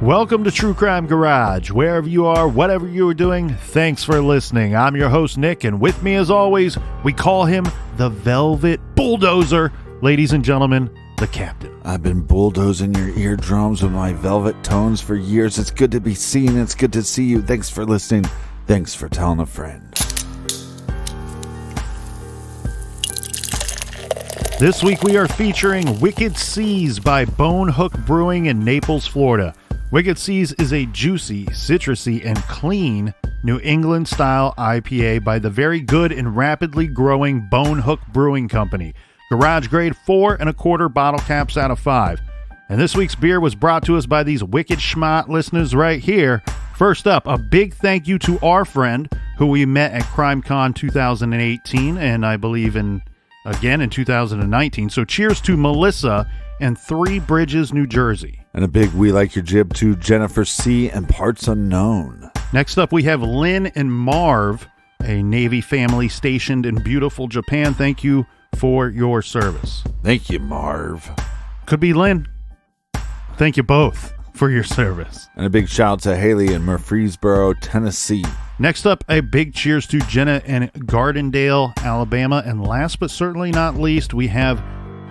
Welcome to True Crime Garage. Wherever you are, whatever you are doing, thanks for listening. I'm your host, Nick, and with me as always, we call him the Velvet Bulldozer. Ladies and gentlemen, the Captain. I've been bulldozing your eardrums with my velvet tones for years. It's good to be seen. It's good to see you. Thanks for listening. Thanks for telling a friend. This week we are featuring Wicked Seas by Bonehook Brewing in Naples, Florida. Wicked Seas is a juicy, citrusy, and clean New England-style IPA by the very good and rapidly growing Bonehook Brewing Company. Garage grade 4 1/4 bottle caps out of 5. And this week's beer was brought to us by these wicked schmott listeners right here. First up, a big thank you to our friend who we met at CrimeCon 2018 and I believe again in 2019. So cheers to Melissa in Three Bridges, New Jersey. And a big we like your jib to Jennifer C. and Parts Unknown. Next up, we have Lynn and Marv, a Navy family stationed in beautiful Japan. Thank you for your service. Thank you, Marv. Could be Lynn. Thank you both for your service. And a big shout out to Haley in Murfreesboro, Tennessee. Next up, a big cheers to Jenna in Gardendale, Alabama. And last but certainly not least, we have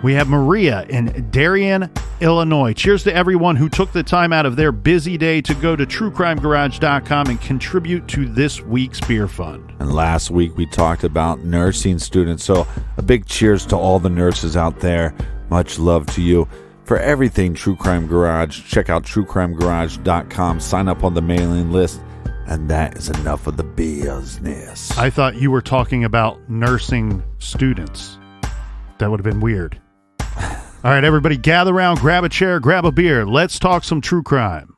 Maria in Darien, Illinois. Cheers to everyone who took the time out of their busy day to go to truecrimegarage.com and contribute to this week's beer fund. And last week we talked about nursing students, so a big cheers to all the nurses out there. Much love to you. For everything True Crime Garage, check out truecrimegarage.com, sign up on the mailing list, and that is enough of the business. I thought you were talking about nursing students. That would have been weird. All right, everybody, gather around, grab a chair, grab a beer. Let's talk some true crime.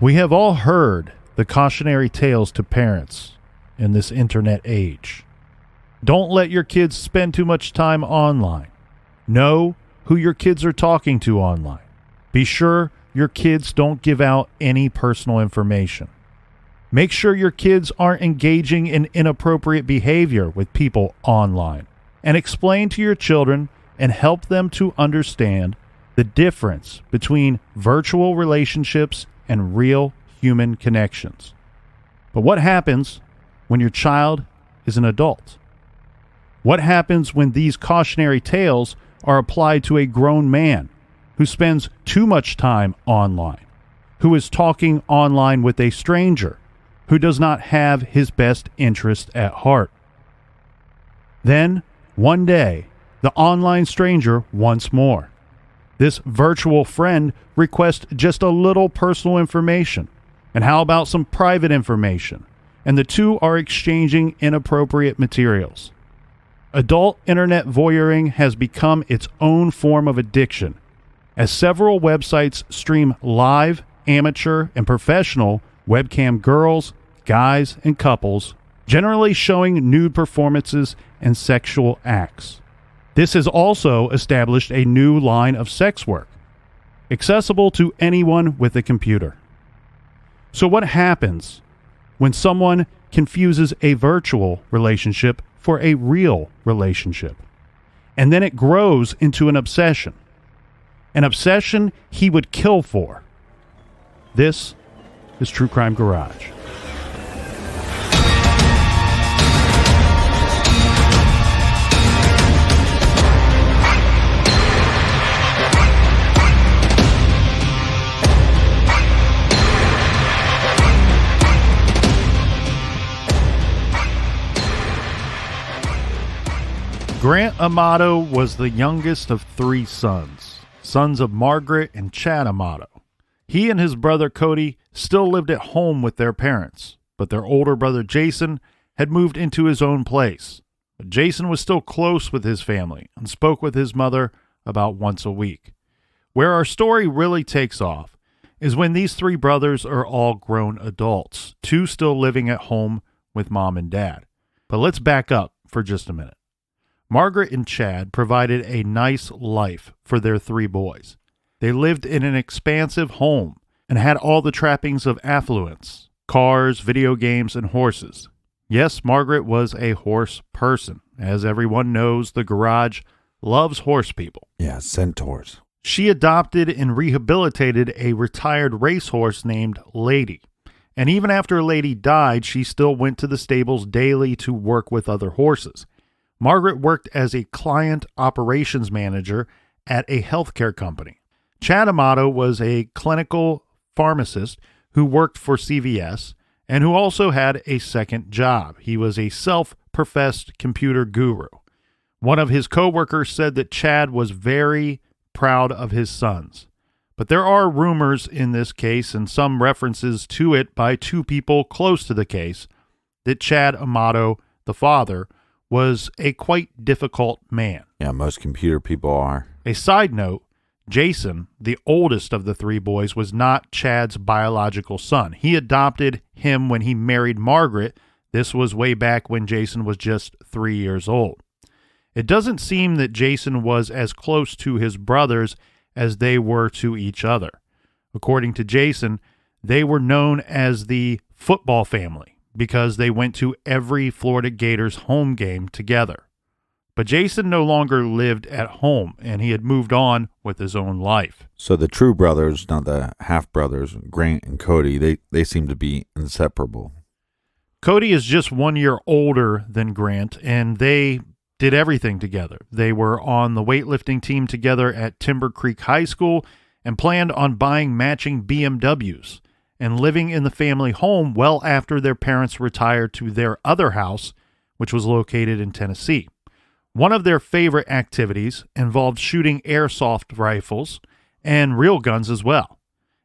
We have all heard the cautionary tales to parents in this internet age. Don't let your kids spend too much time online. Know who your kids are talking to online. Be sure your kids don't give out any personal information. Make sure your kids aren't engaging in inappropriate behavior with people online. And explain to your children and help them to understand the difference between virtual relationships and real human connections. But what happens when your child is an adult? What happens when these cautionary tales are applied to a grown man who spends too much time online, who is talking online with a stranger, who does not have his best interest at heart? Then, one day, the online stranger wants more. This virtual friend requests just a little personal information. And how about some private information? And the two are exchanging inappropriate materials. Adult internet voyeuring has become its own form of addiction, as several websites stream live, amateur, and professional webcam girls, guys, and couples, generally showing nude performances and sexual acts. This has also established a new line of sex work, accessible to anyone with a computer. So what happens when someone confuses a virtual relationship for a real relationship? And then it grows into an obsession. An obsession he would kill for. This is True Crime Garage. Grant Amato was the youngest of 3 sons of Margaret and Chad Amato. He and his brother Cody still lived at home with their parents, but their older brother Jason had moved into his own place. But Jason was still close with his family and spoke with his mother about once a week. Where our story really takes off is when these three brothers are all grown adults, two still living at home with mom and dad. But let's back up for just a minute. Margaret and Chad provided a nice life for their three boys. They lived in an expansive home and had all the trappings of affluence: cars, video games, and horses. Yes, Margaret was a horse person. As everyone knows, the garage loves horse people. Yeah, centaurs. She adopted and rehabilitated a retired racehorse named Lady. And even after Lady died, she still went to the stables daily to work with other horses. Margaret worked as a client operations manager at a healthcare company. Chad Amato was a clinical pharmacist who worked for CVS and who also had a second job. He was a self-professed computer guru. One of his coworkers said that Chad was very proud of his sons. But there are rumors in this case and some references to it by two people close to the case that Chad Amato, the father, was a quite difficult man. Yeah, most computer people are. A side note, Jason, the oldest of the three boys, was not Chad's biological son. He adopted him when he married Margaret. This was way back when Jason was just 3 years old. It doesn't seem that Jason was as close to his brothers as they were to each other. According to Jason, they were known as the football family because they went to every Florida Gators home game together. But Jason no longer lived at home, and he had moved on with his own life. So the true brothers, not the half-brothers, Grant and Cody, they seem to be inseparable. Cody is just 1 year older than Grant, and they did everything together. They were on the weightlifting team together at Timber Creek High School and planned on buying matching BMWs and living in the family home well after their parents retired to their other house, which was located in Tennessee. One of their favorite activities involved shooting airsoft rifles and real guns as well.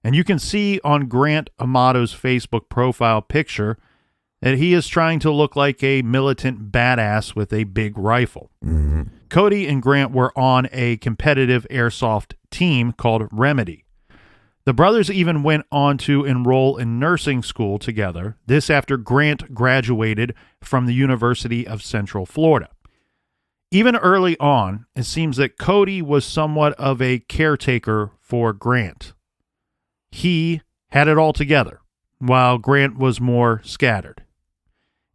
And you can see on Grant Amato's Facebook profile picture that he is trying to look like a militant badass with a big rifle. Mm-hmm. Cody and Grant were on a competitive airsoft team called Remedy. The brothers even went on to enroll in nursing school together, this after Grant graduated from the University of Central Florida. Even early on, it seems that Cody was somewhat of a caretaker for Grant. He had it all together, while Grant was more scattered.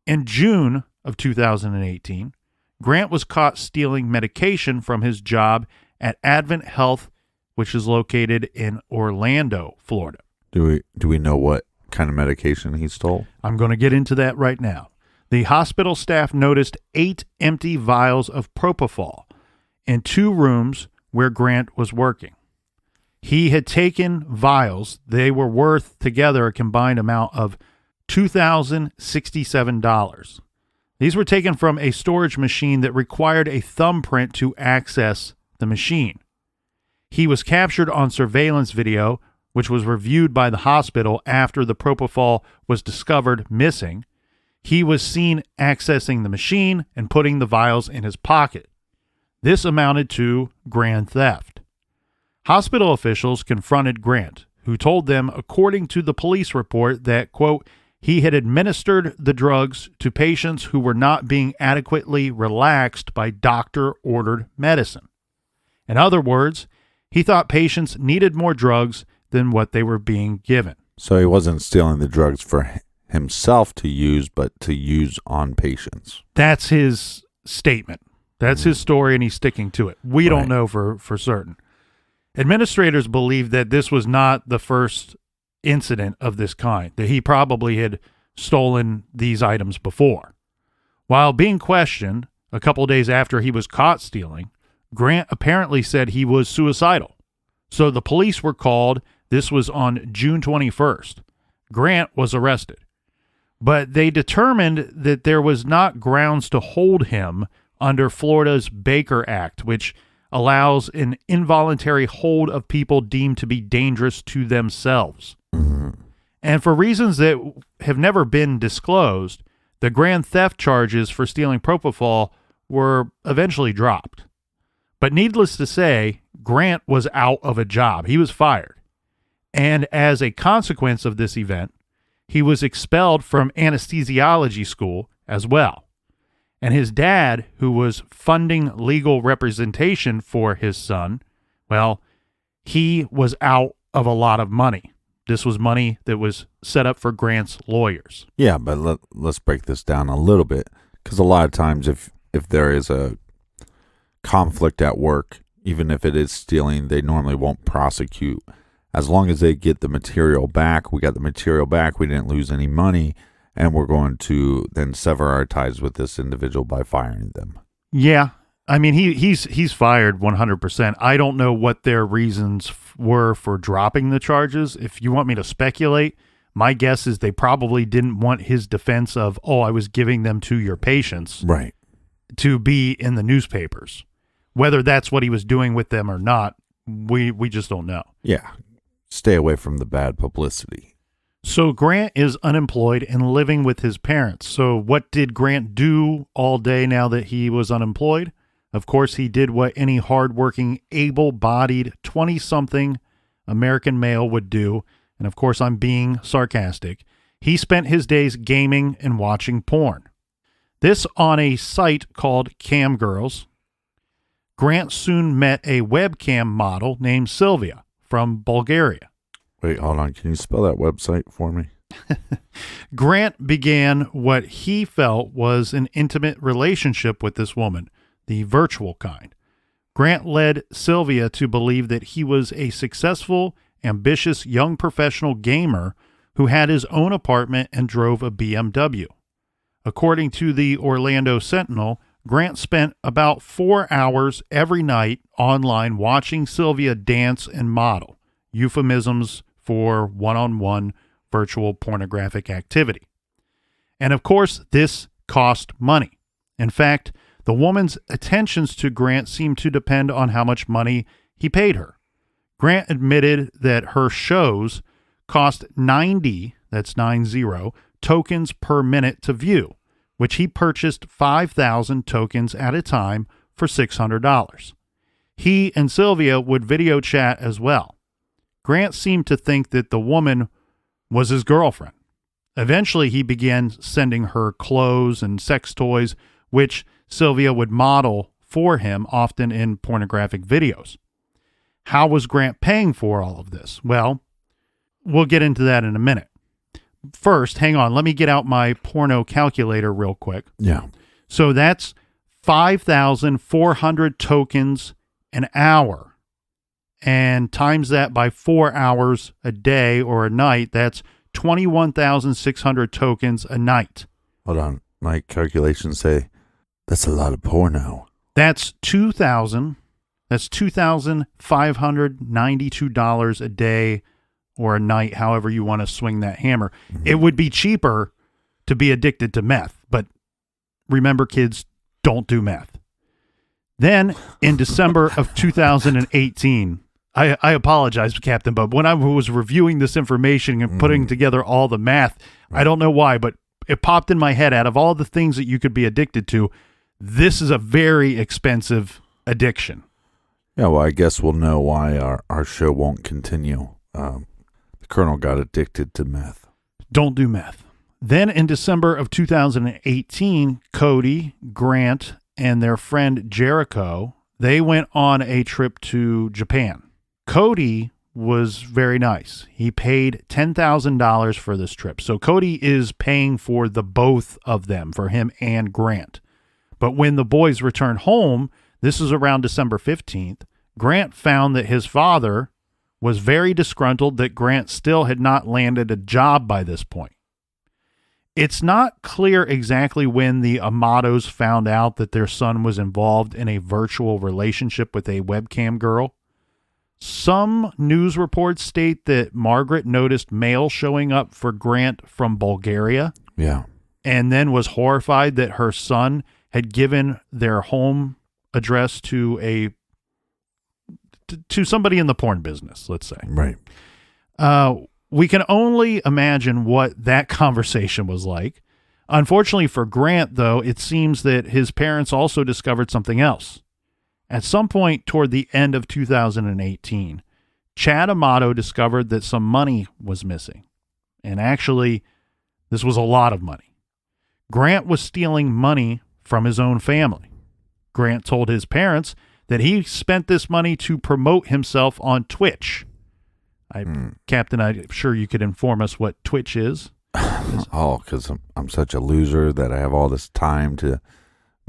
In June of 2018, Grant was caught stealing medication from his job at Advent Health, which is located in Orlando, Florida. Do we know what kind of medication he stole? I'm going to get into that right now. The hospital staff noticed 8 empty vials of propofol in 2 rooms where Grant was working. He had taken vials. They were worth together a combined amount of $2,067. These were taken from a storage machine that required a thumbprint to access the machine. He was captured on surveillance video, which was reviewed by the hospital after the propofol was discovered missing. He was seen accessing the machine and putting the vials in his pocket. This amounted to grand theft. Hospital officials confronted Grant, who told them, according to the police report, that, quote, he had administered the drugs to patients who were not being adequately relaxed by doctor-ordered medicine. In other words, he thought patients needed more drugs than what they were being given. So he wasn't stealing the drugs for himself to use, but to use on patients. That's his statement. That's his story, and he's sticking to it. We don't know for certain. Administrators believe that this was not the first incident of this kind, that he probably had stolen these items before. While being questioned a couple days after he was caught stealing, Grant apparently said he was suicidal. So the police were called. This was on June 21st. Grant was arrested. But they determined that there was not grounds to hold him under Florida's Baker Act, which allows an involuntary hold of people deemed to be dangerous to themselves. Mm-hmm. And for reasons that have never been disclosed, the grand theft charges for stealing propofol were eventually dropped. But needless to say, Grant was out of a job. He was fired. And as a consequence of this event, he was expelled from anesthesiology school as well. And his dad, who was funding legal representation for his son, well, he was out of a lot of money. This was money that was set up for Grant's lawyers. Yeah, but let's break this down a little bit, because a lot of times if there is a conflict at work, even if it is stealing, they normally won't prosecute. As long as they get the material back, we got the material back, we didn't lose any money, and we're going to then sever our ties with this individual by firing them. Yeah. I mean, he's fired 100%. I don't know what their reasons were for dropping the charges. If you want me to speculate, my guess is they probably didn't want his defense of, I was giving them to your patients, right, to be in the newspapers. Whether that's what he was doing with them or not, we just don't know. Yeah. Stay away from the bad publicity. So Grant is unemployed and living with his parents. So what did Grant do all day now that he was unemployed? Of course, he did what any hardworking, able-bodied, 20-something American male would do. And of course, I'm being sarcastic. He spent his days gaming and watching porn. This on a site called Cam Girls. Grant soon met a webcam model named Sylvia from Bulgaria. Wait, hold on. Can you spell that website for me? Grant began what he felt was an intimate relationship with this woman, the virtual kind. Grant led Sylvia to believe that he was a successful, ambitious young professional gamer who had his own apartment and drove a BMW. According to the Orlando Sentinel, Grant spent about 4 hours every night online watching Sylvia dance and model, euphemisms for one-on-one virtual pornographic activity. And of course, this cost money. In fact, the woman's attentions to Grant seemed to depend on how much money he paid her. Grant admitted that her shows cost 90, that's 90, tokens per minute to view, which he purchased 5,000 tokens at a time for $600. He and Sylvia would video chat as well. Grant seemed to think that the woman was his girlfriend. Eventually, he began sending her clothes and sex toys, which Sylvia would model for him, often in pornographic videos. How was Grant paying for all of this? Well, we'll get into that in a minute. First, hang on. Let me get out my porno calculator real quick. Yeah. So that's 5,400 tokens an hour. And times that by 4 hours a day or a night, that's 21,600 tokens a night. Hold on. My calculations say that's a lot of porno. That's $2,592 a day or a night, however you want to swing that hammer. Mm-hmm. It would be cheaper to be addicted to meth, but remember, kids, don't do meth. Then in December of 2018, I apologize, Captain, but when I was reviewing this information and putting together all the math, I don't know why, but it popped in my head. Out of all the things that you could be addicted to, this is a very expensive addiction. Yeah, well, I guess we'll know why our show won't continue. The Colonel got addicted to meth. Don't do meth. Then in December of 2018, Cody, Grant, and their friend Jericho, they went on a trip to Japan. Cody was very nice. He paid $10,000 for this trip. So Cody is paying for the both of them, for him and Grant. But when the boys returned home, this is around December 15th, Grant found that his father was very disgruntled that Grant still had not landed a job by this point. It's not clear exactly when the Amatos found out that their son was involved in a virtual relationship with a webcam girl. Some news reports state that Margaret noticed mail showing up for Grant from Bulgaria. Yeah. And then was horrified that her son had given their home address to somebody in the porn business, let's say. Right. We can only imagine what that conversation was like. Unfortunately for Grant, though, it seems that his parents also discovered something else. At some point toward the end of 2018, Chad Amato discovered that some money was missing. And actually, this was a lot of money. Grant was stealing money from his own family. Grant told his parents that he spent this money to promote himself on Twitch. Captain, I'm sure you could inform us what Twitch is. Oh, because I'm such a loser that I have all this time to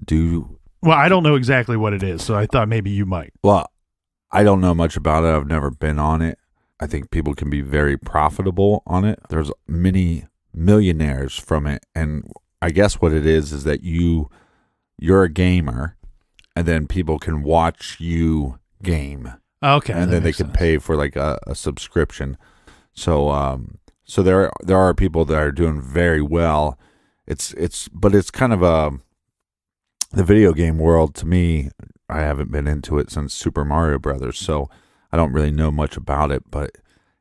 do. Well, I don't know exactly what it is, so I thought maybe you might. Well, I don't know much about it. I've never been on it. I think people can be very profitable on it. There's many millionaires from it, and I guess what it is that you're a gamer, and then people can watch you game. Okay, and then they can pay for like a subscription. So there are people that are doing very well. But it's kind of the video game world to me. I haven't been into it since Super Mario Brothers, so I don't really know much about it. But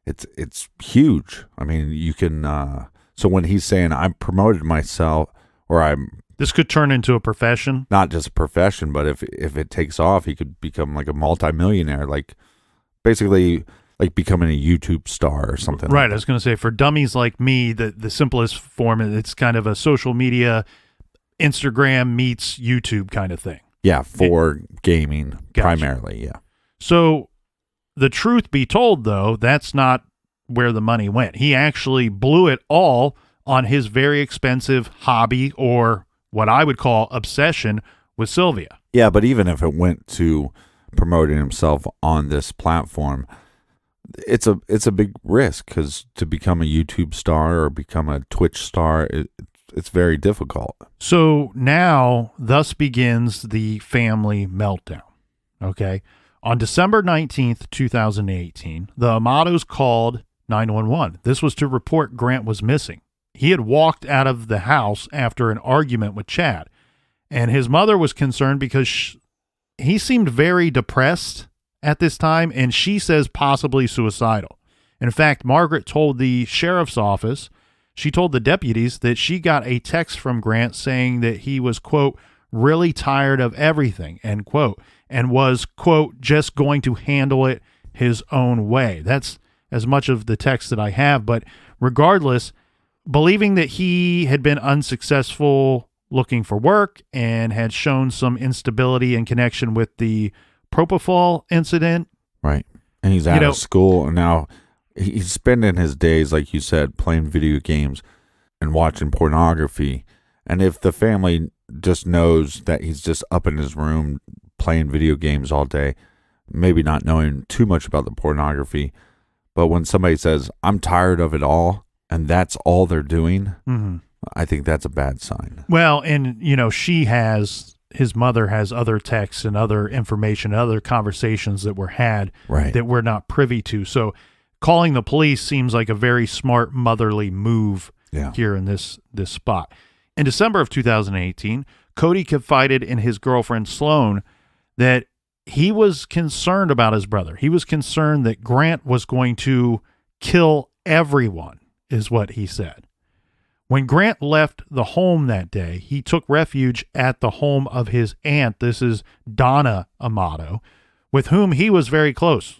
it's huge. I mean, you can. So when he's saying I promoted myself, or this could turn into a profession. Not just a profession, but if it takes off, he could become like a multimillionaire, like basically like becoming a YouTube star or something. Right. Like I was going to say, for dummies like me, the simplest form, it's kind of a social media, Instagram meets YouTube kind of thing. Yeah, for gaming primarily, yeah. So the truth be told, though, that's not where the money went. He actually blew it all on his very expensive hobby, or what I would call obsession, with Sylvia. Yeah, but even if it went to promoting himself on this platform, it's a big risk, because to become a YouTube star or become a Twitch star, it's very difficult. So now, thus begins the family meltdown. Okay? On December 19th, 2018, the Amatos called 911. This was to report Grant was missing. He had walked out of the house after an argument with Chad, and his mother was concerned because he seemed very depressed at this time, and she says possibly suicidal. In fact, Margaret told the sheriff's office, she told the deputies that she got a text from Grant saying that he was, quote, really tired of everything, end quote, and was, quote, just going to handle it his own way. That's as much of the text that I have, but regardless, believing that he had been unsuccessful looking for work and had shown some instability in connection with the propofol incident. Right. And he's out of school, and now he's spending his days, like you said, playing video games and watching pornography. And if the family just knows that he's just up in his room playing video games all day, maybe not knowing too much about the pornography, but when somebody says, I'm tired of it all, and that's all they're doing, I think that's a bad sign. Well, and, his mother has other texts and other information, other conversations that were had that we're not privy to. So calling the police seems like a very smart motherly move here in this spot. In December of 2018, Cody confided in his girlfriend Sloan that he was concerned about his brother. He was concerned that Grant was going to kill everyone, is what he said. When Grant left the home that day, he took refuge at the home of his aunt. This is Donna Amato, with whom he was very close.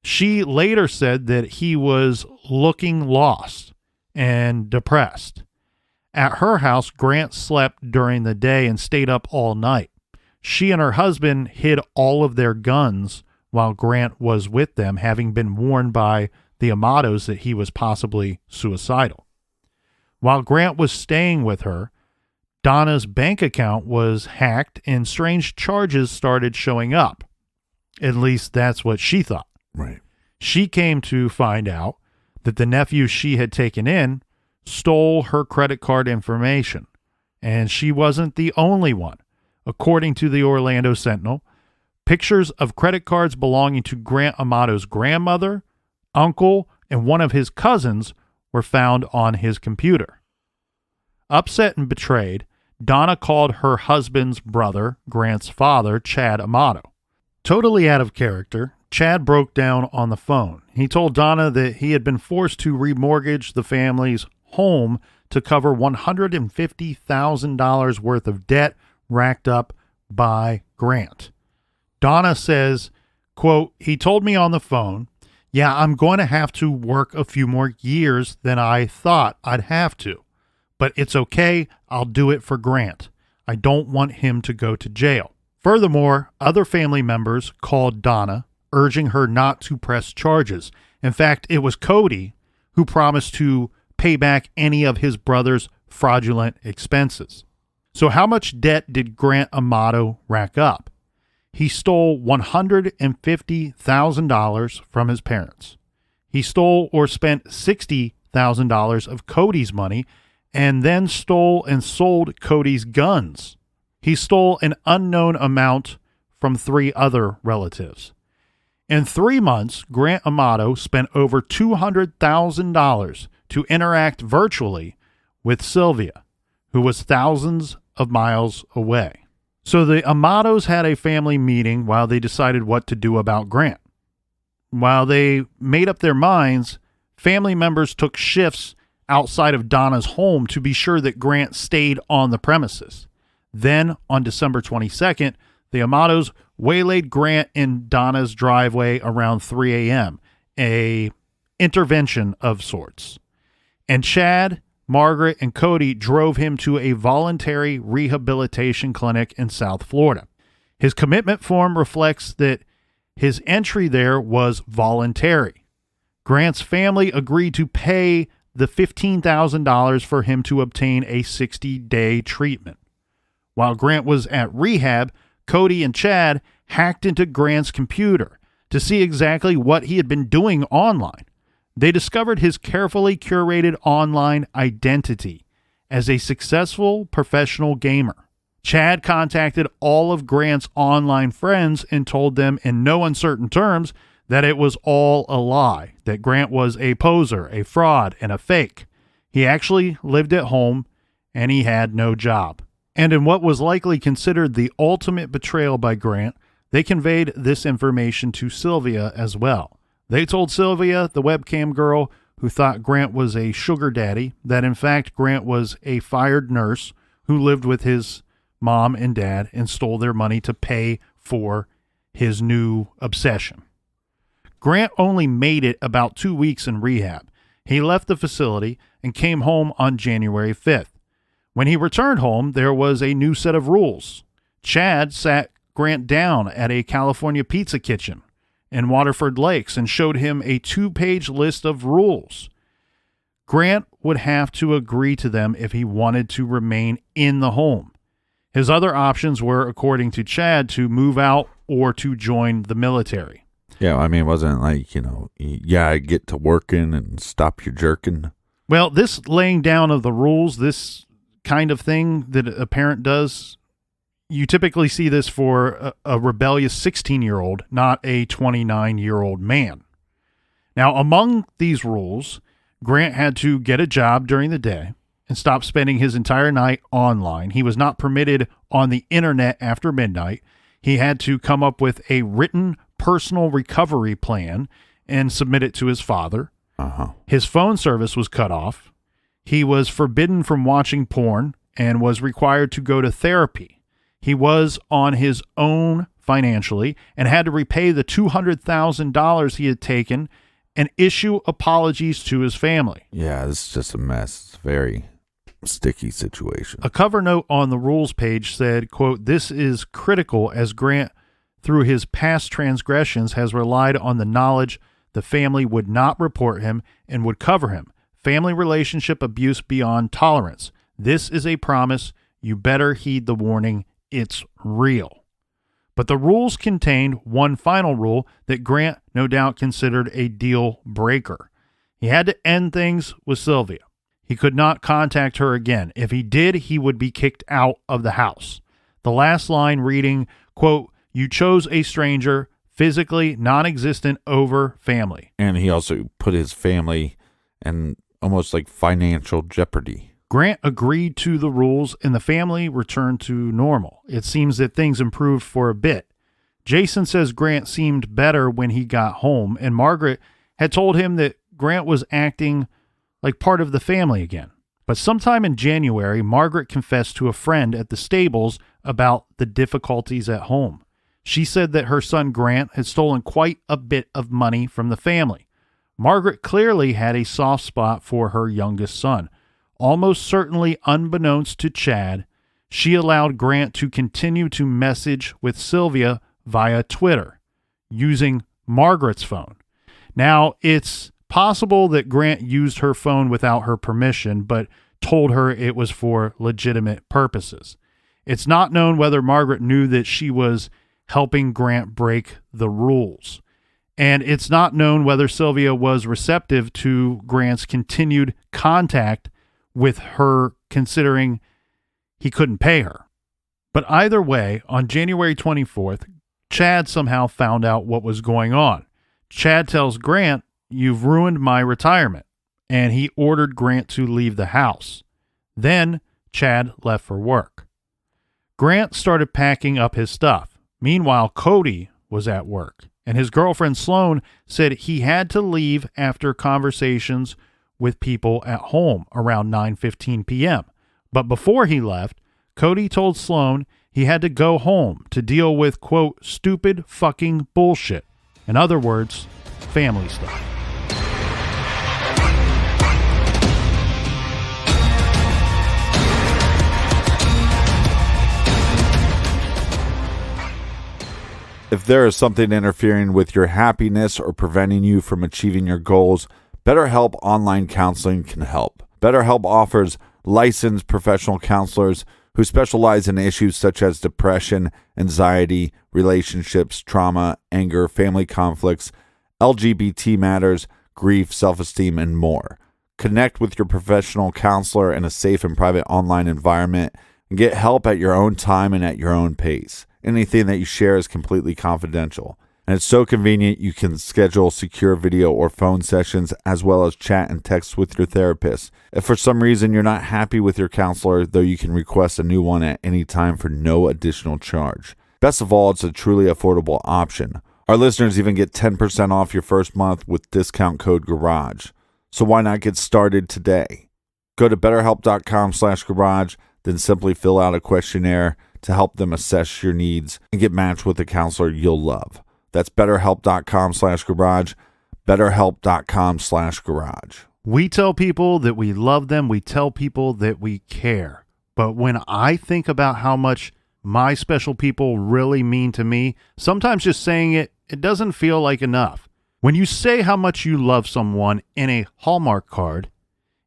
She later said that he was looking lost and depressed. At her house, Grant slept during the day and stayed up all night. She and her husband hid all of their guns while Grant was with them, having been warned by the Amatos that he was possibly suicidal. While Grant was staying with her, Donna's bank account was hacked and strange charges started showing up. At least that's what she thought. Right. She came to find out that the nephew she had taken in stole her credit card information, and she wasn't the only one. According to the Orlando Sentinel, pictures of credit cards belonging to Grant Amato's grandmother, uncle, and one of his cousins were found on his computer. Upset and betrayed, Donna called her husband's brother, Grant's father, Chad Amato. Totally out of character, Chad broke down on the phone. He told Donna that he had been forced to remortgage the family's home to cover $150,000 worth of debt racked up by Grant. Donna says, quote, he told me on the phone, yeah, I'm going to have to work a few more years than I thought I'd have to, but it's okay. I'll do it for Grant. I don't want him to go to jail. Furthermore, other family members called Donna, urging her not to press charges. In fact, it was Cody who promised to pay back any of his brother's fraudulent expenses. So how much debt did Grant Amato rack up? He stole $150,000 from his parents. He stole or spent $60,000 of Cody's money and then stole and sold Cody's guns. He stole an unknown amount from 3 other relatives. In 3 months, Grant Amato spent over $200,000 to interact virtually with Sylvia, who was thousands of miles away. So the Amatos had a family meeting while they decided what to do about Grant. While they made up their minds, family members took shifts outside of Donna's home to be sure that Grant stayed on the premises. Then, on December 22nd, the Amatos waylaid Grant in Donna's driveway around 3 a.m., a intervention of sorts. And Chad, Margaret, and Cody drove him to a voluntary rehabilitation clinic in South Florida. His commitment form reflects that his entry there was voluntary. Grant's family agreed to pay the $15,000 for him to obtain a 60-day treatment. While Grant was at rehab, Cody and Chad hacked into Grant's computer to see exactly what he had been doing online. They discovered his carefully curated online identity as a successful professional gamer. Chad contacted all of Grant's online friends and told them in no uncertain terms that it was all a lie, that Grant was a poser, a fraud, and a fake. He actually lived at home and he had no job. And in what was likely considered the ultimate betrayal by Grant, they conveyed this information to Sylvia as well. They told Sylvia, the webcam girl who thought Grant was a sugar daddy, that in fact Grant was a fired nurse who lived with his mom and dad and stole their money to pay for his new obsession. Grant only made it about 2 weeks in rehab. He left the facility and came home on January 5th. When he returned home, there was a new set of rules. Chad sat Grant down at a California pizza kitchen in Waterford Lakes and showed him a 2-page list of rules. Grant would have to agree to them if he wanted to remain in the home. His other options were, according to Chad, to move out or to join the military. Yeah, I mean, it wasn't like, get to working and stop your jerking. Well, this laying down of the rules, this kind of thing that a parent does, you typically see this for a rebellious 16-year-old, not a 29-year-old man. Now, among these rules, Grant had to get a job during the day and stop spending his entire night online. He was not permitted on the internet after midnight. He had to come up with a written personal recovery plan and submit it to his father. His phone service was cut off. He was forbidden from watching porn and was required to go to therapy. He was on his own financially and had to repay the $200,000 he had taken and issue apologies to his family. Yeah, this is just a mess. It's a very sticky situation. A cover note on the rules page said, quote, "This is critical as Grant, through his past transgressions, has relied on the knowledge the family would not report him and would cover him. Family relationship abuse beyond tolerance. This is a promise. You better heed the warning. It's real." But the rules contained one final rule that Grant no doubt considered a deal breaker. He had to end things with Sylvia. He could not contact her again. If he did, he would be kicked out of the house. The last line reading, quote, "You chose a stranger, physically non-existent, over family." And he also put his family in almost like financial jeopardy. Grant agreed to the rules and the family returned to normal. It seems that things improved for a bit. Jason says Grant seemed better when he got home, and Margaret had told him that Grant was acting like part of the family again. But sometime in January, Margaret confessed to a friend at the stables about the difficulties at home. She said that her son Grant had stolen quite a bit of money from the family. Margaret clearly had a soft spot for her youngest son. Almost certainly unbeknownst to Chad, she allowed Grant to continue to message with Sylvia via Twitter using Margaret's phone. Now, it's possible that Grant used her phone without her permission, but told her it was for legitimate purposes. It's not known whether Margaret knew that she was helping Grant break the rules. And it's not known whether Sylvia was receptive to Grant's continued contact with her, considering he couldn't pay her. But either way, on January 24th, Chad somehow found out what was going on. Chad tells Grant, "You've ruined my retirement," and he ordered Grant to leave the house. Then Chad left for work. Grant started packing up his stuff. Meanwhile, Cody was at work, and his girlfriend Sloan said he had to leave after conversations with people at home around 9:15 p.m. But before he left, Cody told Sloan he had to go home to deal with, quote, "stupid fucking bullshit." In other words, family stuff. If there is something interfering with your happiness or preventing you from achieving your goals, BetterHelp Online Counseling can help. BetterHelp offers licensed professional counselors who specialize in issues such as depression, anxiety, relationships, trauma, anger, family conflicts, LGBT matters, grief, self-esteem, and more. Connect with your professional counselor in a safe and private online environment and get help at your own time and at your own pace. Anything that you share is completely confidential. And it's so convenient you can schedule secure video or phone sessions as well as chat and text with your therapist. If for some reason you're not happy with your counselor, though, you can request a new one at any time for no additional charge. Best of all, it's a truly affordable option. Our listeners even get 10% off your first month with discount code GARAGE. So why not get started today? Go to betterhelp.com/garage, then simply fill out a questionnaire to help them assess your needs and get matched with a counselor you'll love. That's betterhelp.com/garage, betterhelp.com/garage. We tell people that we love them. We tell people that we care. But when I think about how much my special people really mean to me, sometimes just saying it doesn't feel like enough. When you say how much you love someone in a Hallmark card,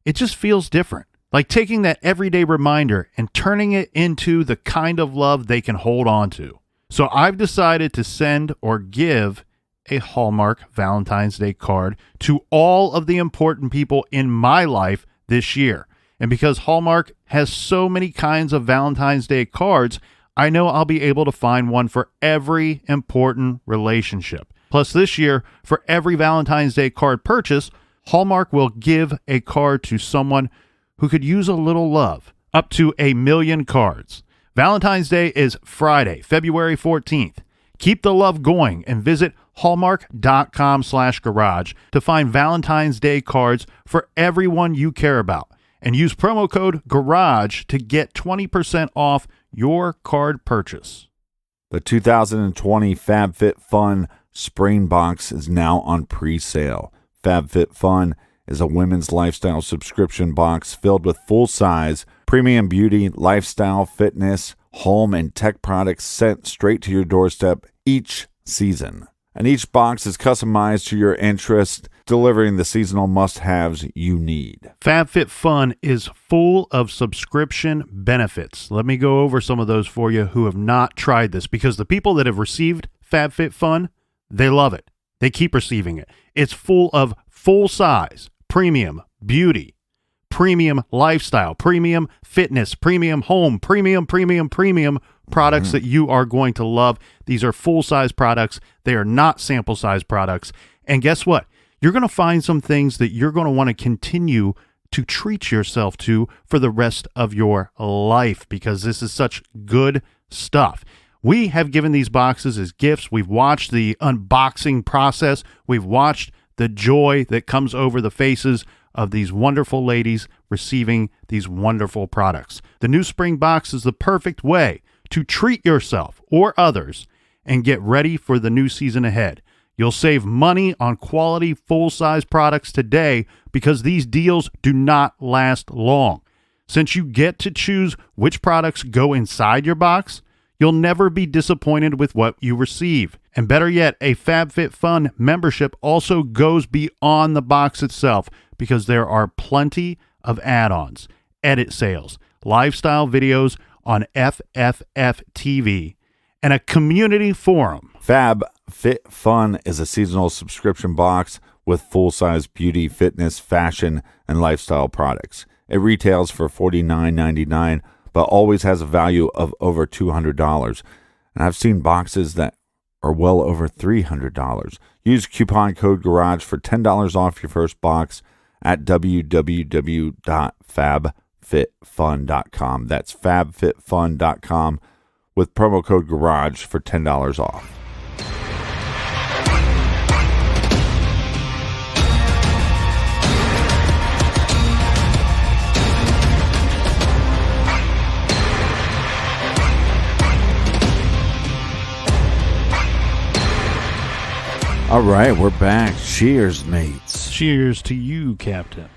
it just feels different. Like taking that everyday reminder and turning it into the kind of love they can hold on to. So I've decided to send or give a Hallmark Valentine's Day card to all of the important people in my life this year. And because Hallmark has so many kinds of Valentine's Day cards, I know I'll be able to find one for every important relationship. Plus this year, for every Valentine's Day card purchase, Hallmark will give a card to someone who could use a little love, up to 1 million cards. Valentine's Day is Friday, February 14th. Keep the love going and visit hallmark.com/garage to find Valentine's Day cards for everyone you care about. And use promo code GARAGE to get 20% off your card purchase. The 2020 Fabfitfun Spring Box is now on pre-sale. Fabfitfun is a women's lifestyle subscription box filled with full-size, premium beauty, lifestyle, fitness, home, and tech products sent straight to your doorstep each season. And each box is customized to your interest, delivering the seasonal must-haves you need. Fabfitfun is full of subscription benefits. Let me go over some of those for you who have not tried this, because the people that have received Fabfitfun, they love it. They keep receiving it. It's full of full-size, premium beauty, premium lifestyle, premium fitness, premium home, premium products that you are going to love. These are full-size products. They are not sample-size products. And guess what? You're going to find some things that you're going to want to continue to treat yourself to for the rest of your life, because this is such good stuff. We have given these boxes as gifts. We've watched the unboxing process. We've watched the joy that comes over the faces of these wonderful ladies receiving these wonderful products. The new spring box is the perfect way to treat yourself or others and get ready for the new season ahead. You'll save money on quality full-size products today because these deals do not last long. Since you get to choose which products go inside your box, you'll never be disappointed with what you receive. And better yet, a Fabfitfun membership also goes beyond the box itself because there are plenty of add-ons, edit sales, lifestyle videos on FFF TV, and a community forum. Fabfitfun is a seasonal subscription box with full-size beauty, fitness, fashion, and lifestyle products. It retails for $49.99, but always has a value of over $200. And I've seen boxes that are well over $300. Use coupon code GARAGE for $10 off your first box at www.fabfitfun.com. That's fabfitfun.com with promo code GARAGE for $10 off. All right, we're back. Cheers, mates. Cheers to you, Captain.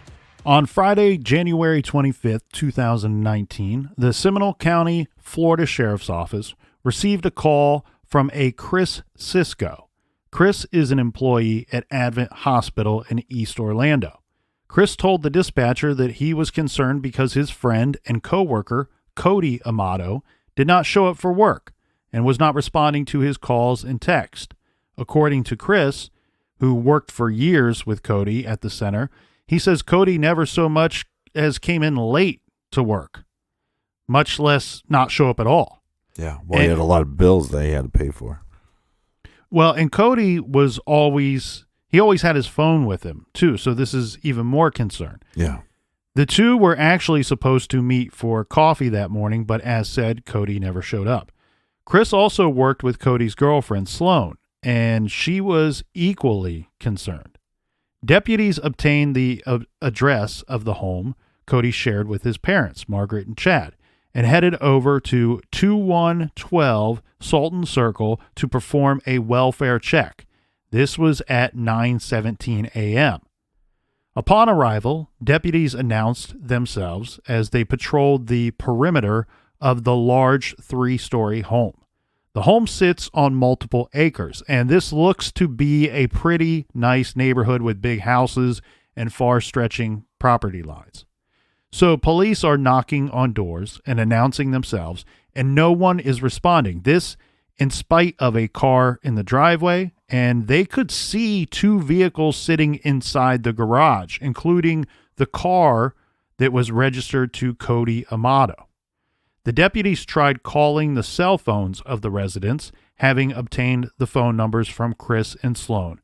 On Friday, January 25th, 2019, the Seminole County, Florida Sheriff's Office received a call from a Chris Sisko. Chris is an employee at Advent Hospital in East Orlando. Chris told the dispatcher that he was concerned because his friend and coworker, Cody Amato, did not show up for work and was not responding to his calls and text. According to Chris, who worked for years with Cody at the center, he says Cody never so much as came in late to work, much less not show up at all. Yeah, well, he had a lot of bills that he had to pay for. Well, and Cody always had his phone with him, too, so this is even more concern. Yeah. The two were actually supposed to meet for coffee that morning, but as said, Cody never showed up. Chris also worked with Cody's girlfriend, Sloan, and she was equally concerned. Deputies obtained the address of the home Cody shared with his parents, Margaret and Chad, and headed over to 2112 Sultan Circle to perform a welfare check. This was at 9:17 a.m. Upon arrival, deputies announced themselves as they patrolled the perimeter of the large 3-story home. The home sits on multiple acres, and this looks to be a pretty nice neighborhood with big houses and far-stretching property lines. So police are knocking on doors and announcing themselves, and no one is responding. This in spite of a car in the driveway, and they could see 2 vehicles sitting inside the garage, including the car that was registered to Cody Amato. The deputies tried calling the cell phones of the residents, having obtained the phone numbers from Chris and Sloan.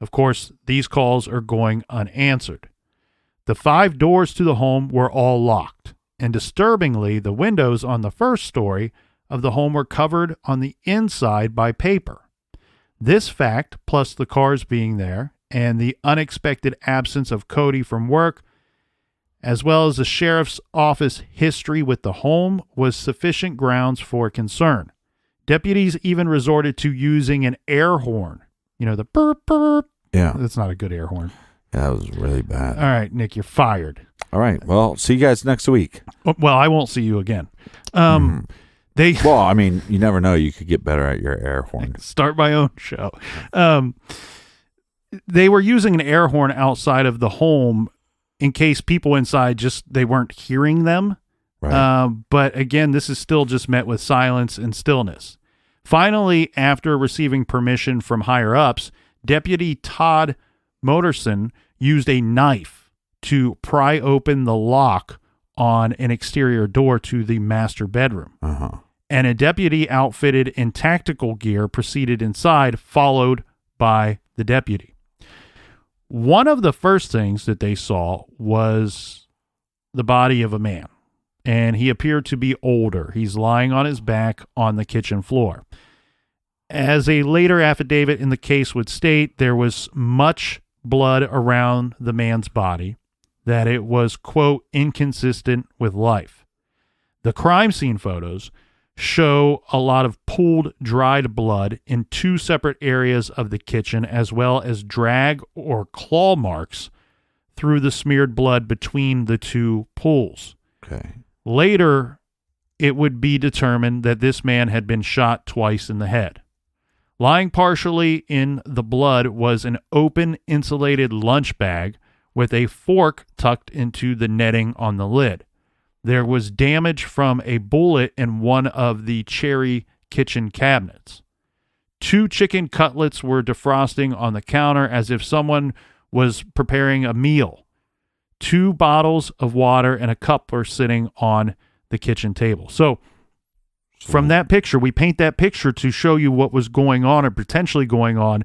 Of course, these calls are going unanswered. The 5 doors to the home were all locked, and disturbingly, the windows on the first story of the home were covered on the inside by paper. This fact, plus the cars being there, and the unexpected absence of Cody from work, as well as the sheriff's office history with the home, was sufficient grounds for concern. Deputies even resorted to using an air horn. You know, the burp, burp. Yeah. That's not a good air horn. Yeah, that was really bad. All right, Nick, you're fired. All right. Well, see you guys next week. Well, I won't see you again. Well, I mean, you never know. You could get better at your air horn. Start my own show. They were using an air horn outside of the home in case people inside they weren't hearing them. Right. But again, this is still just met with silence and stillness. Finally, after receiving permission from higher ups, Deputy Todd Moterson used a knife to pry open the lock on an exterior door to the master bedroom. Uh-huh. And a deputy outfitted in tactical gear proceeded inside, followed by the deputy. One of the first things that they saw was the body of a man, and he appeared to be older. He's lying on his back on the kitchen floor. As a later affidavit in the case would state, there was much blood around the man's body, that it was, quote, inconsistent with life. The crime scene photos show a lot of pooled, dried blood in two separate areas of the kitchen, as well as drag or claw marks through the smeared blood between the two pools. Okay. Later, it would be determined that this man had been shot twice in the head. Lying partially in the blood was an open, insulated lunch bag with a fork tucked into the netting on the lid. There was damage from a bullet in one of the cherry kitchen cabinets. 2 chicken cutlets were defrosting on the counter as if someone was preparing a meal. 2 bottles of water and a cup were sitting on the kitchen table. So from that picture, we paint that picture to show you what was going on or potentially going on.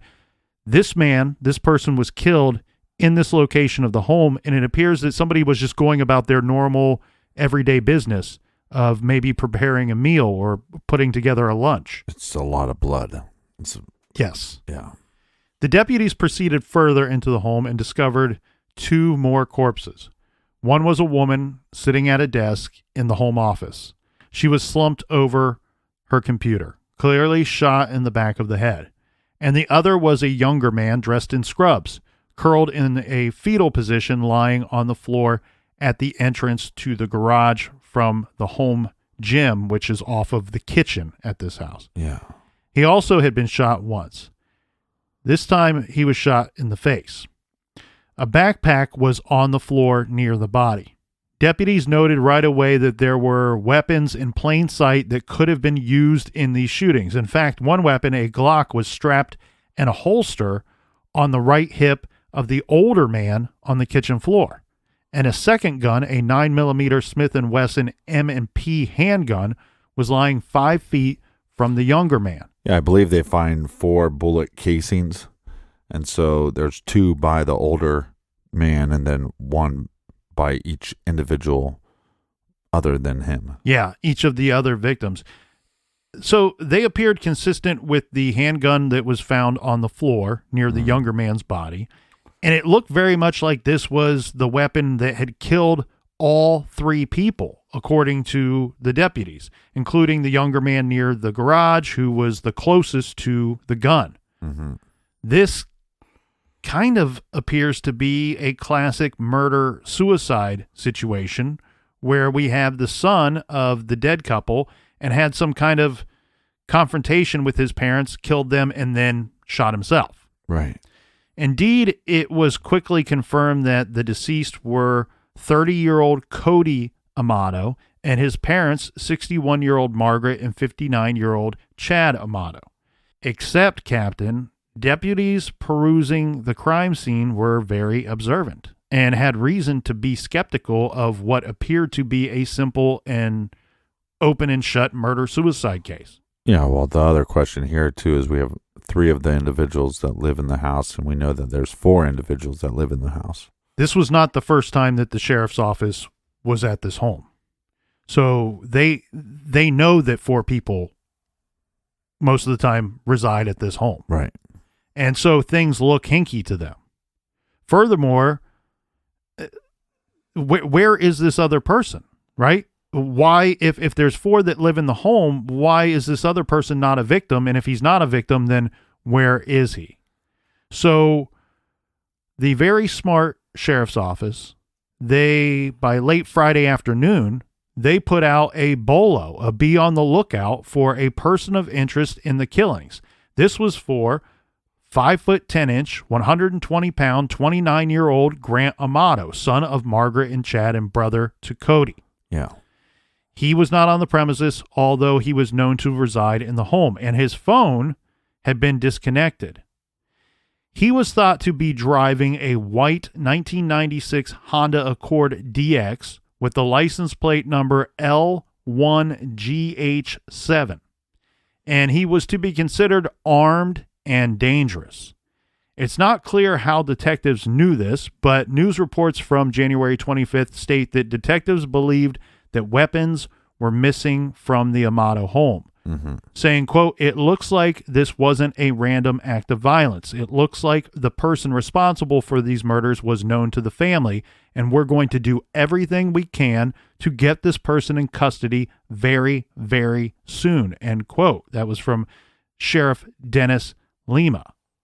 This person was killed in this location of the home, and it appears that somebody was just going about their normal everyday business of maybe preparing a meal or putting together a lunch. It's a lot of blood. Yes. Yeah. The deputies proceeded further into the home and discovered 2 more corpses. One was a woman sitting at a desk in the home office. She was slumped over her computer, clearly shot in the back of the head. And the other was a younger man dressed in scrubs, curled in a fetal position, lying on the floor at the entrance to the garage from the home gym, which is off of the kitchen at this house. Yeah. He also had been shot once. This time he was shot in the face. A backpack was on the floor near the body. Deputies noted right away that there were weapons in plain sight that could have been used in these shootings. In fact, one weapon, a Glock, was strapped in a holster on the right hip of the older man on the kitchen floor. And a second gun, a 9mm Smith & Wesson M&P handgun, was lying 5 feet from the younger man. Yeah, I believe they find 4 bullet casings, and so there's 2 by the older man and then 1 by each individual other than him. Yeah, each of the other victims. So they appeared consistent with the handgun that was found on the floor near the younger man's body. And it looked very much like this was the weapon that had killed all 3 people, according to the deputies, including the younger man near the garage, who was the closest to the gun. Mm-hmm. This kind of appears to be a classic murder-suicide situation where we have the son of the dead couple and had some kind of confrontation with his parents, killed them, and then shot himself. Right. Indeed, it was quickly confirmed that the deceased were 30-year-old Cody Amato and his parents, 61-year-old Margaret and 59-year-old Chad Amato. Except, Captain, deputies perusing the crime scene were very observant and had reason to be skeptical of what appeared to be a simple and open and shut murder-suicide case. Yeah, well, the other question here, too, is we have 3 of the individuals that live in the house, and we know that there's 4 individuals that live in the house. This was not the first time that the sheriff's office was at this home. So they know that 4 people most of the time reside at this home. Right. And so things look hinky to them. Furthermore, where is this other person, right? Why, if there's 4 that live in the home, why is this other person not a victim? And if he's not a victim, then where is he? So the very smart sheriff's office, by late Friday afternoon, they put out a bolo, a be on the lookout for a person of interest in the killings. This was for 5'10", 120-pound, 29-year-old Grant Amato, son of Margaret and Chad and brother to Cody. Yeah. He was not on the premises, although he was known to reside in the home, and his phone had been disconnected. He was thought to be driving a white 1996 Honda Accord DX with the license plate number L1GH7, and he was to be considered armed and dangerous. It's not clear how detectives knew this, but news reports from January 25th state that detectives believed that weapons were missing from the Amato home. saying, quote, "It looks like this wasn't a random act of violence. It looks like the person responsible for these murders was known to the family, and we're going to do everything we can to get this person in custody very, very soon," end quote. That was from Sheriff Dennis Lima.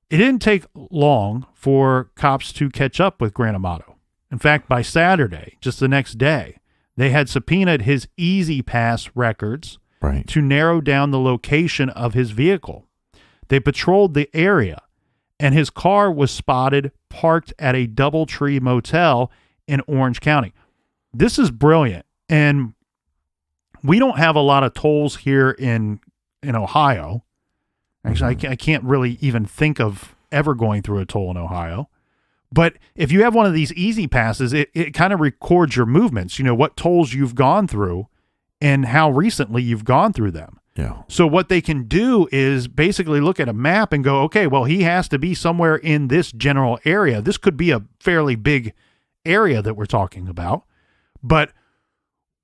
It didn't take long for cops to catch up with Grant Amato. In fact, by Saturday, just the next day, they had subpoenaed his Easy Pass records to narrow down the location of his vehicle. They patrolled the area, and his car was spotted parked at a DoubleTree motel in Orange County. This is brilliant, and we don't have a lot of tolls here in Ohio. Actually, I can't really even think of ever going through a toll in Ohio. But if you have one of these Easy Passes, it kind of records your movements, what tolls you've gone through and how recently you've gone through them. Yeah. So what they can do is basically look at a map and go, okay, well, he has to be somewhere in this general area. This could be a fairly big area that we're talking about. But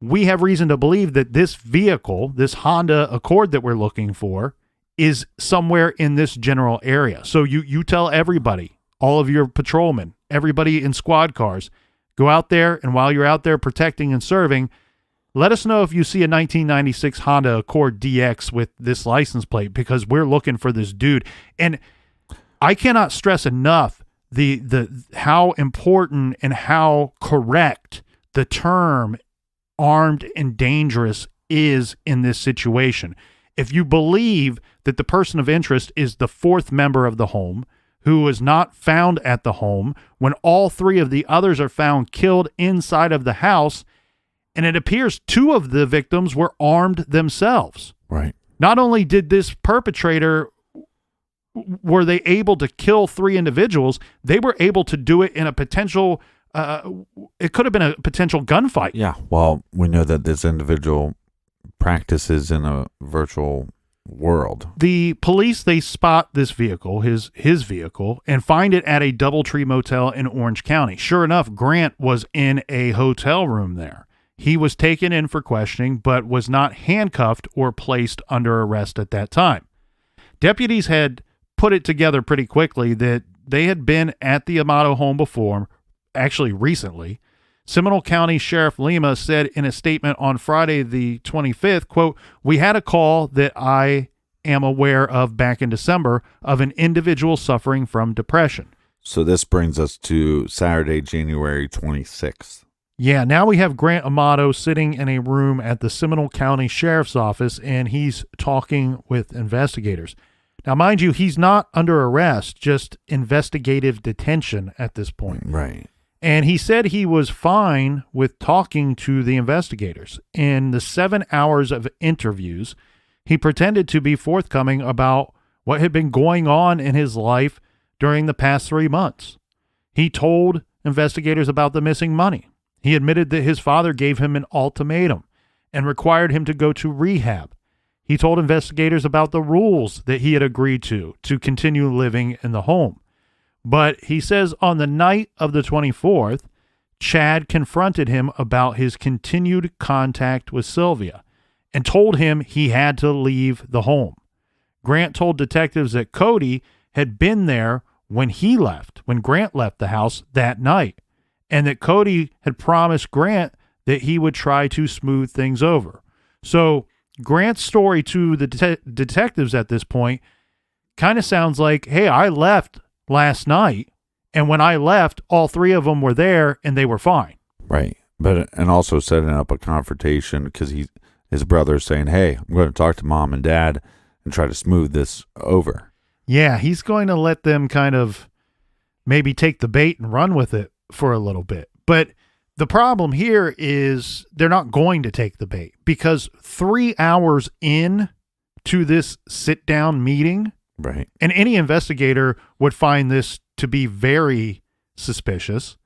we have reason to believe that this vehicle, this Honda Accord that we're looking for, is somewhere in this general area. So you tell everybody, all of your patrolmen, everybody in squad cars, go out there, and while you're out there protecting and serving, let us know if you see a 1996 Honda Accord DX with this license plate, because we're looking for this dude. And I cannot stress enough the how important and how correct the term armed and dangerous is in this situation. If you believe that the person of interest is the fourth member of the home who is not found at the home when all three of the others are found killed inside of the house, and it appears two of the victims were armed themselves. Right. Not only did this perpetrator, were they able to kill three individuals, they were able to do it in a potential, it could have been a potential gunfight. Yeah. Well, we know that this individual practices in a virtual world. The police, they spot this vehicle, his vehicle, and find it at a DoubleTree motel in Orange County. Sure enough, Grant was in a hotel room there. He was taken in for questioning, but was not handcuffed or placed under arrest at that time. Deputies had put it together pretty quickly that they had been at the Amato home before, actually recently. Seminole County Sheriff Lima said in a statement on Friday the 25th, quote, "We had a call that I am aware of back in December of an individual suffering from depression." So this brings us to Saturday, January 26th. Yeah, now we have Grant Amato sitting in a room at the Seminole County Sheriff's Office, and he's talking with investigators. Now, mind you, he's not under arrest, just investigative detention at this point. Right. And he said he was fine with talking to the investigators. In the 7 hours of interviews, he pretended to be forthcoming about what had been going on in his life during the past 3 months. He told investigators about the missing money. He admitted that his father gave him an ultimatum and required him to go to rehab. He told investigators about the rules that he had agreed to continue living in the home. But he says on the night of the 24th, Chad confronted him about his continued contact with Sylvia and told him he had to leave the home. Grant told detectives that Cody had been there when Grant left the house that night, and that Cody had promised Grant that he would try to smooth things over. So Grant's story to the detectives at this point kind of sounds like, hey, I left last night, and when I left, all three of them were there, and they were fine. Right. And also setting up a confrontation because his brother's saying, hey, I'm going to talk to mom and dad and try to smooth this over. Yeah, he's going to let them kind of maybe take the bait and run with it for a little bit. But the problem here is they're not going to take the bait, because 3 hours in to this sit-down meeting, right, and any investigator would find this to be very suspicious.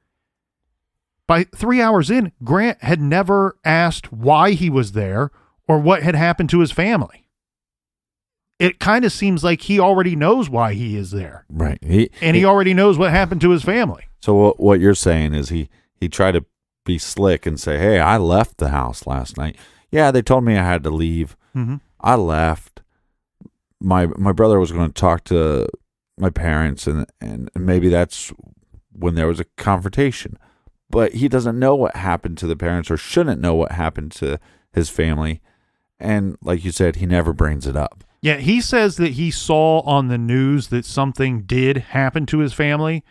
By 3 hours in, Grant had never asked why he was there or what had happened to his family. It kind of seems like he already knows why he is there. Right. He already knows what happened to his family. So what you're saying is he tried to be slick and say, hey, I left the house last night. Yeah, they told me I had to leave. Mm-hmm. I left. My brother was going to talk to my parents, and maybe that's when there was a confrontation. But he doesn't know what happened to the parents, or shouldn't know what happened to his family. And like you said, he never brings it up. Yeah, he says that he saw on the news that something did happen to his family,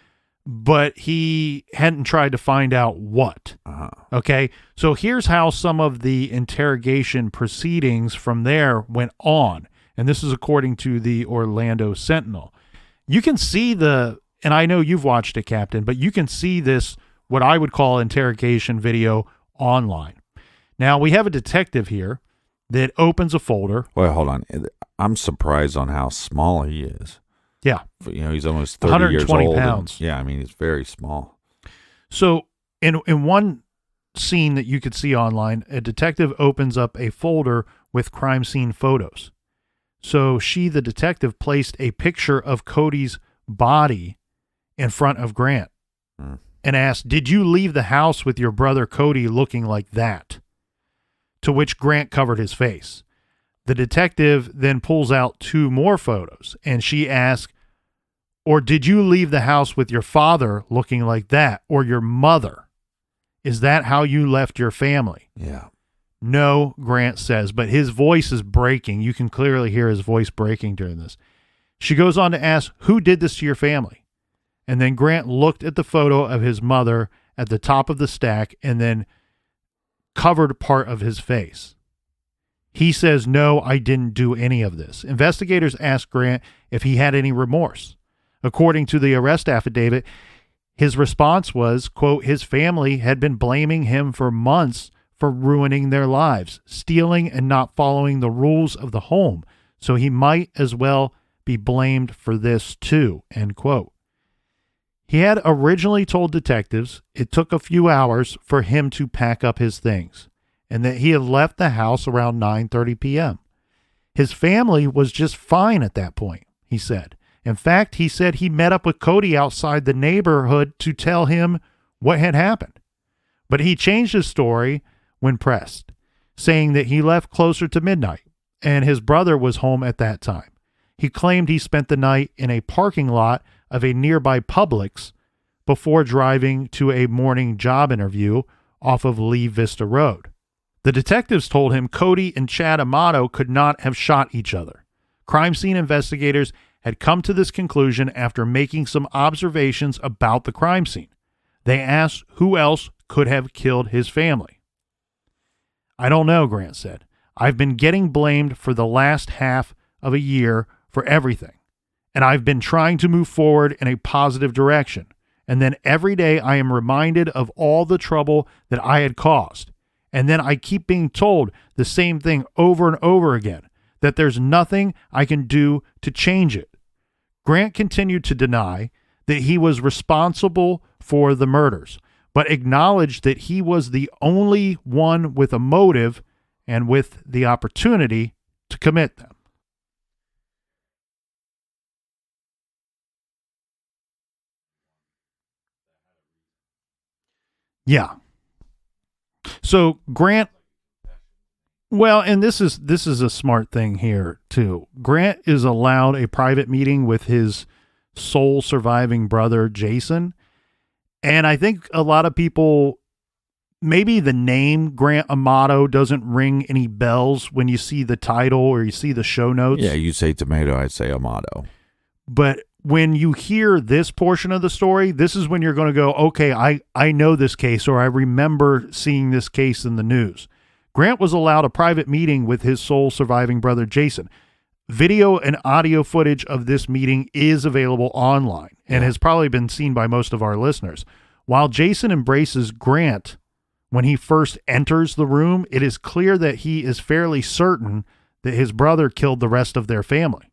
but he hadn't tried to find out what. Okay, so here's how some of the interrogation proceedings from there went on. And this is according to the Orlando Sentinel. You can see and I know you've watched it, Captain, but you can see this, what I would call interrogation video, online. Now, we have a detective here that opens a folder. Wait, hold on. I'm surprised on how small he is. Yeah. He's almost 30 years old. 120 pounds. Yeah, I mean, he's very small. So in one scene that you could see online, a detective opens up a folder with crime scene photos. So the detective, placed a picture of Cody's body in front of Grant and asked, "Did you leave the house with your brother Cody looking like that?" To which Grant covered his face. The detective then pulls out 2 more photos, and she asks, "Or did you leave the house with your father looking like that, or your mother? Is that how you left your family?" Yeah. No, Grant says, but his voice is breaking. You can clearly hear his voice breaking during this. She goes on to ask, "Who did this to your family?" And then Grant looked at the photo of his mother at the top of the stack and then covered part of his face. He says, "No, I didn't do any of this." Investigators asked Grant if he had any remorse. According to the arrest affidavit, his response was, quote, his family had been blaming him for months for ruining their lives, stealing and not following the rules of the home, so he might as well be blamed for this too, end quote. He had originally told detectives it took a few hours for him to pack up his things, and that he had left the house around 9:30 p.m. His family was just fine at that point, he said. In fact, he said he met up with Cody outside the neighborhood to tell him what had happened. But he changed his story when pressed, saying that he left closer to midnight and his brother was home at that time. He claimed he spent the night in a parking lot of a nearby Publix before driving to a morning job interview off of Lee Vista Road. The detectives told him Cody and Chad Amato could not have shot each other. Crime scene investigators had come to this conclusion after making some observations about the crime scene. They asked who else could have killed his family. "I don't know," Grant said. "I've been getting blamed for the last half of a year for everything, and I've been trying to move forward in a positive direction. And then every day I am reminded of all the trouble that I had caused. And then I keep being told the same thing over and over again, that there's nothing I can do to change it." Grant continued to deny that he was responsible for the murders, but acknowledged that he was the only one with a motive and with the opportunity to commit them. Yeah. So Grant, well, and this is a smart thing here too. Grant is allowed a private meeting with his sole surviving brother, Jason. And I think a lot of people, maybe the name Grant Amato doesn't ring any bells when you see the title or you see the show notes. Yeah, you say tomato, I say Amato. But when you hear this portion of the story, this is when you're going to go, okay, I know this case, or I remember seeing this case in the news. Grant was allowed a private meeting with his sole surviving brother, Jason. Video and audio footage of this meeting is available online and has probably been seen by most of our listeners. While Jason embraces Grant when he first enters the room, it is clear that he is fairly certain that his brother killed the rest of their family.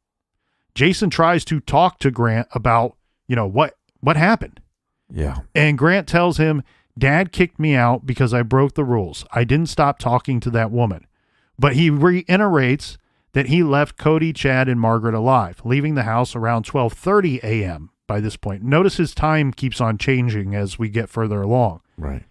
Jason tries to talk to Grant about, what happened. Yeah. And Grant tells him, "Dad kicked me out because I broke the rules. I didn't stop talking to that woman." But he reiterates that he left Cody, Chad, and Margaret alive, leaving the house around 12:30 a.m. by this point. Notice his time keeps on changing as we get further along. Right.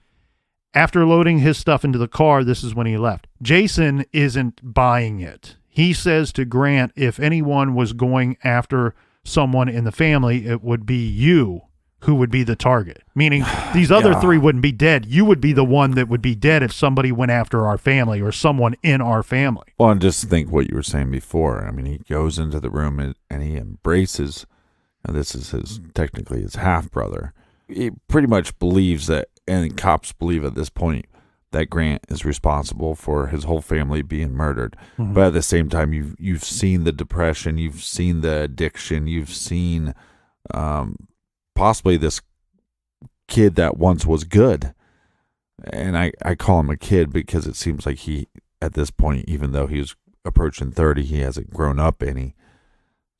After loading his stuff into the car, this is when he left. Jason isn't buying it. He says to Grant, if anyone was going after someone in the family, it would be you who would be the target. Meaning these other three wouldn't be dead. You would be the one that would be dead if somebody went after our family or someone in our family. Well, and just think what you were saying before. I mean, he goes into the room and he embraces, and this is technically his half-brother. He pretty much believes that, and cops believe at this point, that Grant is responsible for his whole family being murdered. Mm-hmm. But at the same time, you've seen the depression, you've seen the addiction, you've seen possibly this kid that once was good. And I call him a kid because it seems like he, at this point, even though he was approaching 30, he hasn't grown up any.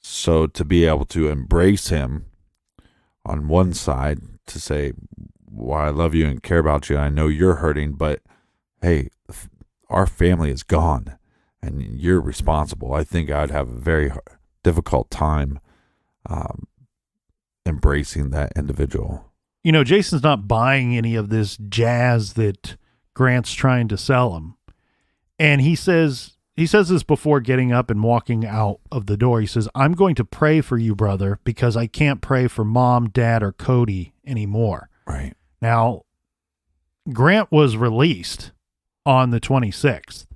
So to be able to embrace him on one side, to say, well, I love you and care about you, I know you're hurting, but hey, our family is gone and you're responsible. I think I'd have a very difficult time embracing that individual. You know, Jason's not buying any of this jazz that Grant's trying to sell him. And he says this before getting up and walking out of the door. He says, I'm going to pray for you, brother, because I can't pray for mom, dad, or Cody anymore. Right. Now, Grant was released on the 26th.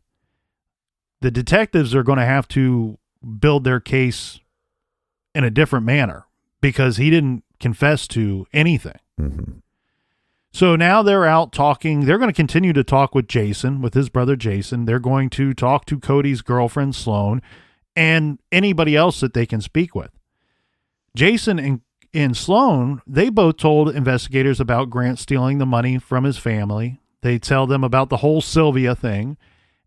The detectives are going to have to build their case in a different manner because he didn't confess to anything. Mm-hmm. So now they're out talking. They're going to continue to talk with Jason, with his brother Jason. They're going to talk to Cody's girlfriend, Sloan, and anybody else that they can speak with. Jason and Sloan, they both told investigators about Grant stealing the money from his family. They tell them about the whole Sylvia thing,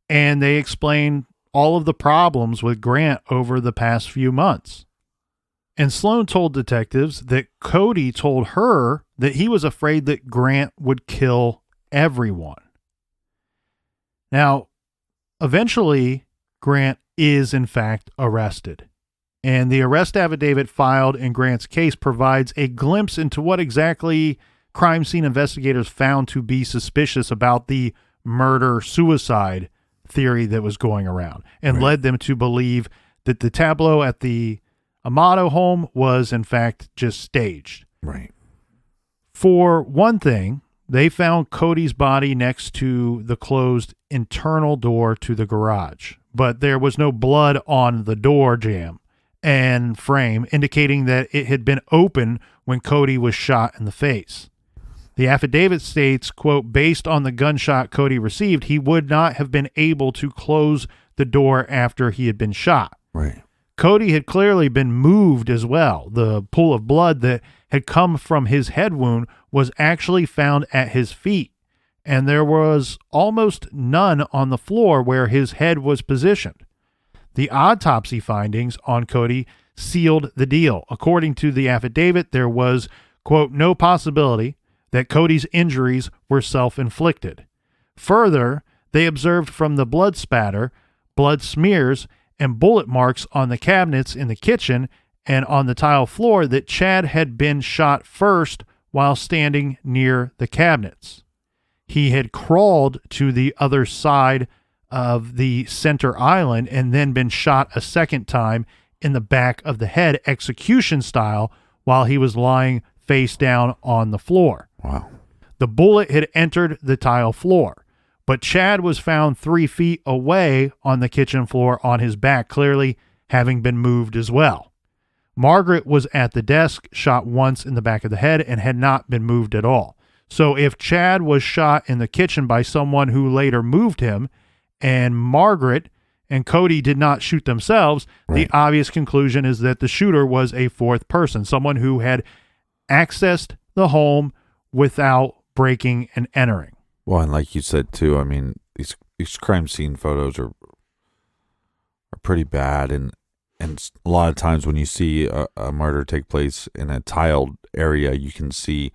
and they explain all of the problems with Grant over the past few months. And Sloan told detectives that Cody told her that he was afraid that Grant would kill everyone. Now, eventually, Grant is in fact arrested. And the arrest affidavit filed in Grant's case provides a glimpse into what exactly crime scene investigators found to be suspicious about the murder-suicide theory that was going around, and led them to believe that the tableau at the Amato home was, in fact, just staged. Right. For one thing, they found Cody's body next to the closed internal door to the garage, but there was no blood on the door jamb and frame, indicating that it had been open when Cody was shot in the face. The affidavit states, quote, based on the gunshot Cody received, he would not have been able to close the door after he had been shot. Right. Cody had clearly been moved as well. The pool of blood that had come from his head wound was actually found at his feet, and there was almost none on the floor where his head was positioned. The autopsy findings on Cody sealed the deal. According to the affidavit, there was, quote, no possibility that Cody's injuries were self-inflicted. Further, they observed from the blood spatter, blood smears, and bullet marks on the cabinets in the kitchen and on the tile floor that Chad had been shot first while standing near the cabinets. He had crawled to the other side of the center island and then been shot a second time in the back of the head, execution style, while he was lying face down on the floor. Wow. The bullet had entered the tile floor, but Chad was found 3 feet away on the kitchen floor on his back, clearly having been moved as well. Margaret was at the desk, shot once in the back of the head, and had not been moved at all. So if Chad was shot in the kitchen by someone who later moved him, and Margaret and Cody did not shoot themselves, the obvious conclusion is that the shooter was a fourth person, someone who had accessed the home without breaking and entering. Well, and like you said too, I mean, these crime scene photos are pretty bad, and a lot of times when you see a murder take place in a tiled area, you can see,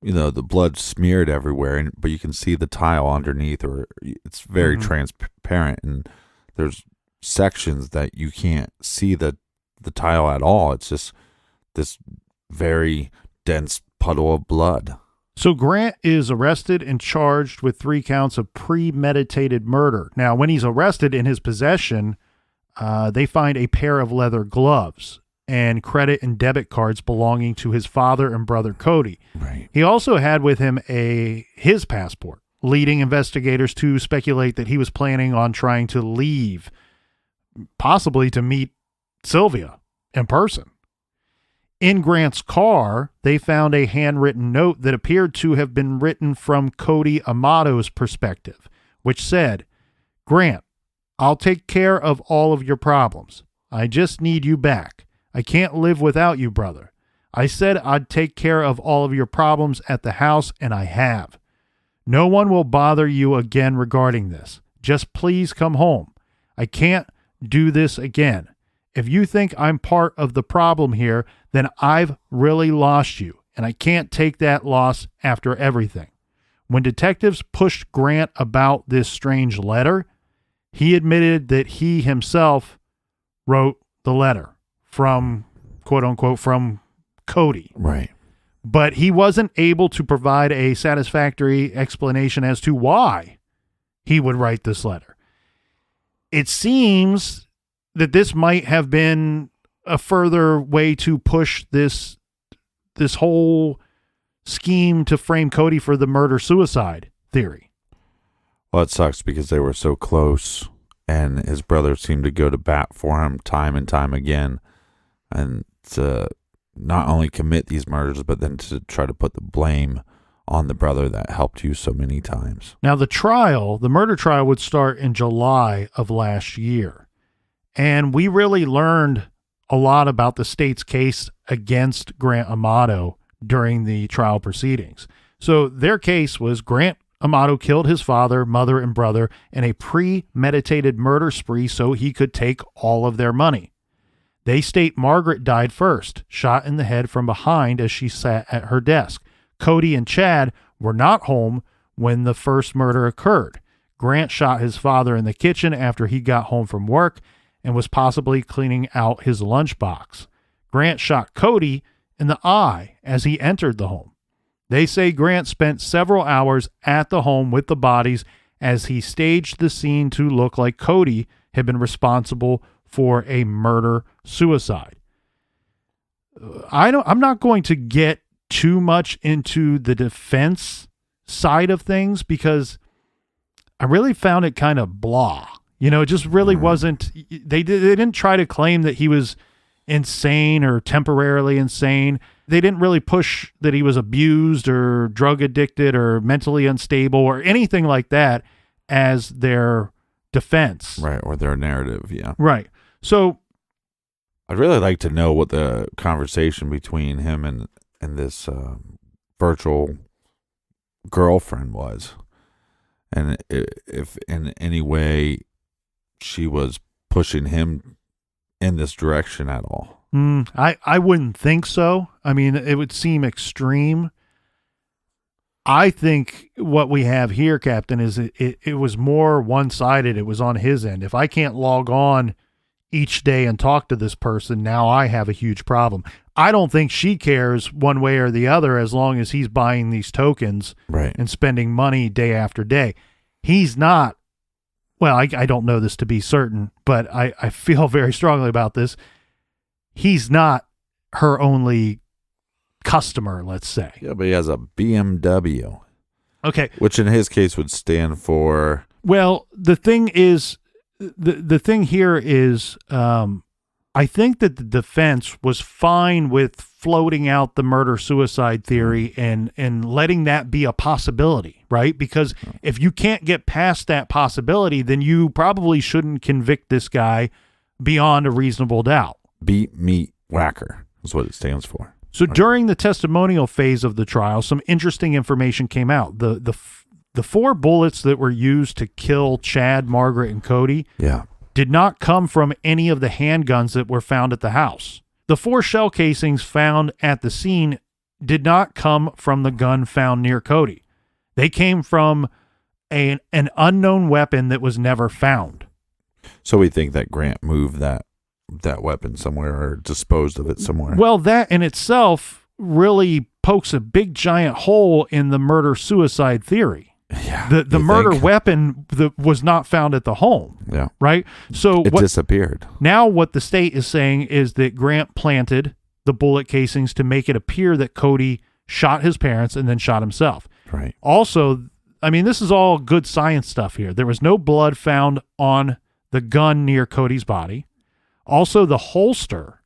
you know, the blood smeared everywhere, but you can see the tile underneath, or it's very transparent, and there's sections that you can't see the tile at all. It's just this very dense puddle of blood. So Grant is arrested and charged with 3 counts of premeditated murder. Now, when he's arrested, in his possession they find a pair of leather gloves and credit and debit cards belonging to his father and brother Cody. Right. He also had with him his passport, leading investigators to speculate that he was planning on trying to leave, possibly to meet Sylvia in person. In Grant's car, they found a handwritten note that appeared to have been written from Cody Amato's perspective, which said, "Grant, I'll take care of all of your problems. I just need you back. I can't live without you, brother. I said I'd take care of all of your problems at the house, and I have. No one will bother you again regarding this. Just please come home. I can't do this again. If you think I'm part of the problem here, then I've really lost you, and I can't take that loss after everything." When detectives pushed Grant about this strange letter, he admitted that he himself wrote the letter from, quote unquote, from Cody. Right. But he wasn't able to provide a satisfactory explanation as to why he would write this letter. It seems that this might have been a further way to push this whole scheme to frame Cody for the murder-suicide theory. Well, it sucks because they were so close, and his brother seemed to go to bat for him time and time again, and to not only commit these murders, but then to try to put the blame on the brother that helped you so many times. Now, the murder trial would start in July of last year, and we really learned a lot about the state's case against Grant Amato during the trial proceedings. So their case was Grant Amato killed his father, mother, and brother in a premeditated murder spree so he could take all of their money. They state Margaret died first, shot in the head from behind as she sat at her desk. Cody and Chad were not home when the first murder occurred. Grant shot his father in the kitchen after he got home from work and was possibly cleaning out his lunchbox. Grant shot Cody in the eye as he entered the home. They say Grant spent several hours at the home with the bodies as he staged the scene to look like Cody had been responsible for a murder-suicide. I'm not going to get too much into the defense side of things because I really found it kind of blah. You know, it just really wasn't. They didn't try to claim that he was insane or temporarily insane. They didn't really push that he was abused or drug addicted or mentally unstable or anything like that as their defense. Right, or their narrative, yeah. Right. So I'd really like to know what the conversation between him and this virtual girlfriend was. And if in any way she was pushing him in this direction at all. I wouldn't think so. I mean, it would seem extreme. I think what we have here, Captain, is it was more one-sided. It was on his end. If I can't log on each day and talk to this person, now I have a huge problem. I don't think she cares one way or the other as long as he's buying these tokens right. and spending money day after day. He's not, well, I don't know this to be certain, but I feel very strongly about this. He's not her only customer, let's say. Yeah, but he has a BMW. Okay. Which in his case would stand for... Well, the thing is, the thing here is, I think that the defense was fine with floating out the murder-suicide theory and letting that be a possibility, right? Because if you can't get past that possibility, then you probably shouldn't convict this guy beyond a reasonable doubt. Beat meat whacker is what it stands for. So during the testimonial phase of the trial, some interesting information came out. The 4 bullets that were used to kill Chad, Margaret, and Cody did not come from any of the handguns that were found at the house. The 4 shell casings found at the scene did not come from the gun found near Cody. They came from an unknown weapon that was never found. So we think that Grant moved that weapon somewhere or disposed of it somewhere. Well, that in itself really pokes a big giant hole in the murder-suicide theory. Yeah. The murder weapon was not found at the home. Yeah. Right? So it disappeared. Now what the state is saying is that Grant planted the bullet casings to make it appear that Cody shot his parents and then shot himself. Right. Also, I mean, this is all good science stuff here. There was no blood found on the gun near Cody's body. Also, the holster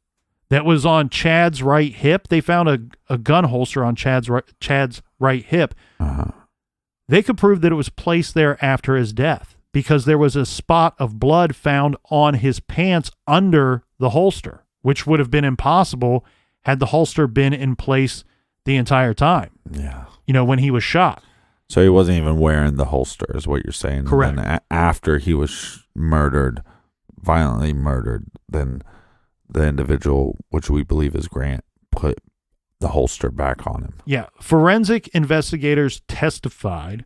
that was on Chad's right hip, they found a gun holster on Chad's right hip. Uh-huh. They could prove that it was placed there after his death because there was a spot of blood found on his pants under the holster, which would have been impossible had the holster been in place the entire time. Yeah. When he was shot. So he wasn't even wearing the holster is what you're saying. Correct. And then after he was violently murdered, then the individual, which we believe is Grant, put the holster back on him. Yeah. Forensic investigators testified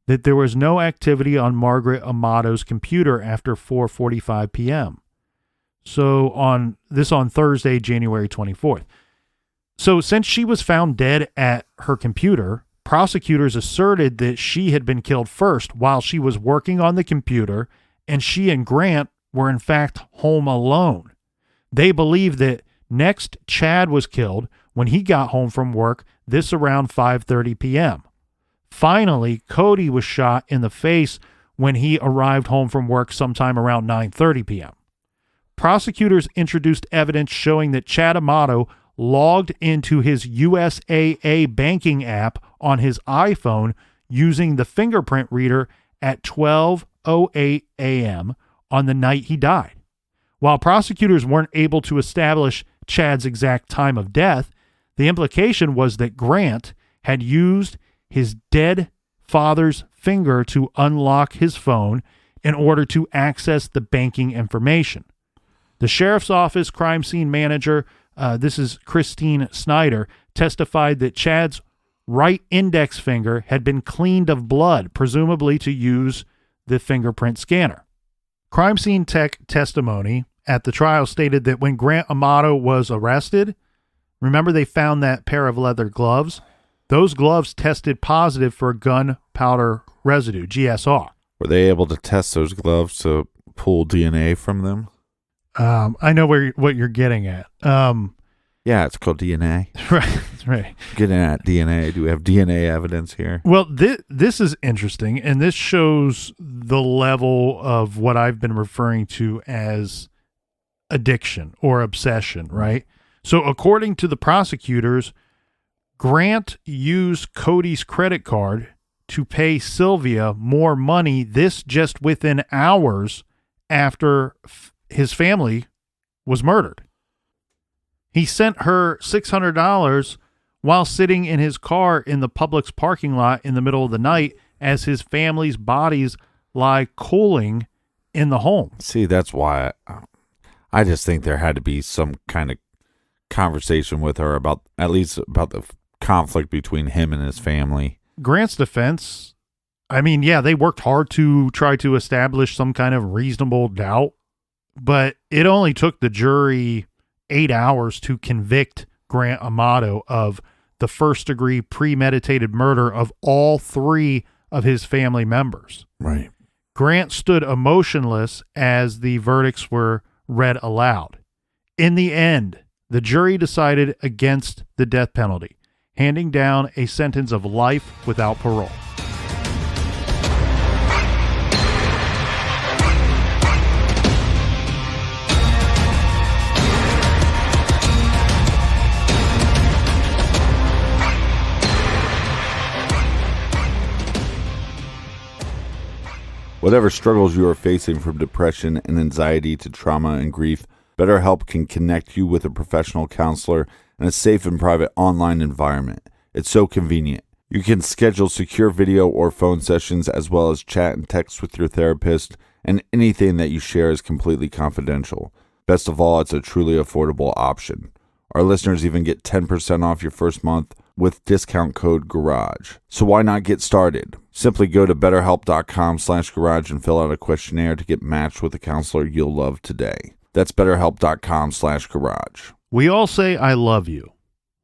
that there was no activity on Margaret Amato's computer after 4:45 p.m. So on Thursday, January 24th. So since she was found dead at her computer, prosecutors asserted that she had been killed first while she was working on the computer, and she and Grant were in fact home alone. They believe that next Chad was killed when he got home from work, this around 5:30 p.m. Finally, Cody was shot in the face when he arrived home from work sometime around 9:30 p.m. Prosecutors introduced evidence showing that Chad Amato logged into his USAA banking app on his iPhone using the fingerprint reader at 12:08 a.m. on the night he died. While prosecutors weren't able to establish Chad's exact time of death, the implication was that Grant had used his dead father's finger to unlock his phone in order to access the banking information. The sheriff's office crime scene manager, this is Christine Snyder, testified that Chad's right index finger had been cleaned of blood, presumably to use the fingerprint scanner. Crime scene tech testimony at the trial stated that when Grant Amato was arrested, remember they found that pair of leather gloves? Those gloves tested positive for gunpowder residue, GSR. Were they able to test those gloves to pull DNA from them? I know what you're getting at. Yeah, it's called DNA. Right. Getting at DNA. Do we have DNA evidence here? Well, this is interesting, and this shows the level of what I've been referring to as addiction or obsession, right? So according to the prosecutors, Grant used Cody's credit card to pay Sylvia more money, this just within hours after his family was murdered. He sent her $600 while sitting in his car in the Publix parking lot in the middle of the night as his family's bodies lie cooling in the home. See, that's why I just think there had to be some kind of conversation with her about the conflict between him and his family. Grant's defense, I mean, yeah, they worked hard to try to establish some kind of reasonable doubt, but it only took the jury 8 hours to convict Grant Amato of the first-degree premeditated murder of all three of his family members. Right. Grant stood emotionless as the verdicts were read aloud. In the end, the jury decided against the death penalty, handing down a sentence of life without parole. Whatever struggles you are facing, from depression and anxiety to trauma and grief, BetterHelp can connect you with a professional counselor in a safe and private online environment. It's so convenient. You can schedule secure video or phone sessions, as well as chat and text with your therapist, and anything that you share is completely confidential. Best of all, it's a truly affordable option. Our listeners even get 10% off your first month with discount code GARAGE. So why not get started? Simply go to betterhelp.com/garage and fill out a questionnaire to get matched with a counselor you'll love today. That's betterhelp.com/garage. We all say, I love you.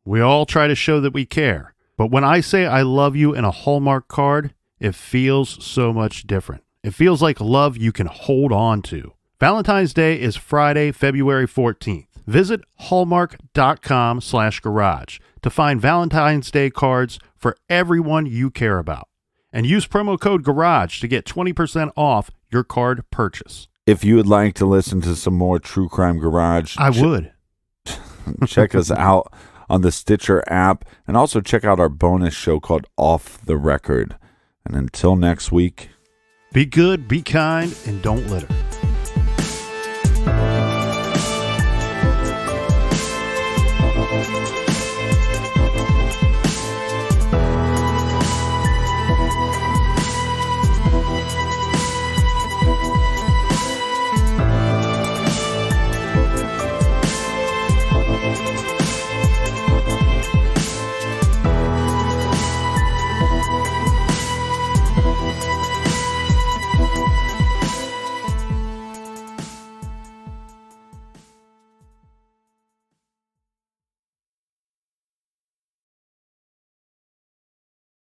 We all try to show that we care. But when I say I love you in a Hallmark card, it feels so much different. It feels like love you can hold on to. Valentine's Day is Friday, February 14th. Visit hallmark.com/garage to find Valentine's Day cards for everyone you care about. And use promo code GARAGE to get 20% off your card purchase. If you would like to listen to some more True Crime Garage, I would. Check us out on the Stitcher app, and also check out our bonus show called Off the Record. And until next week, be good, be kind, and don't litter.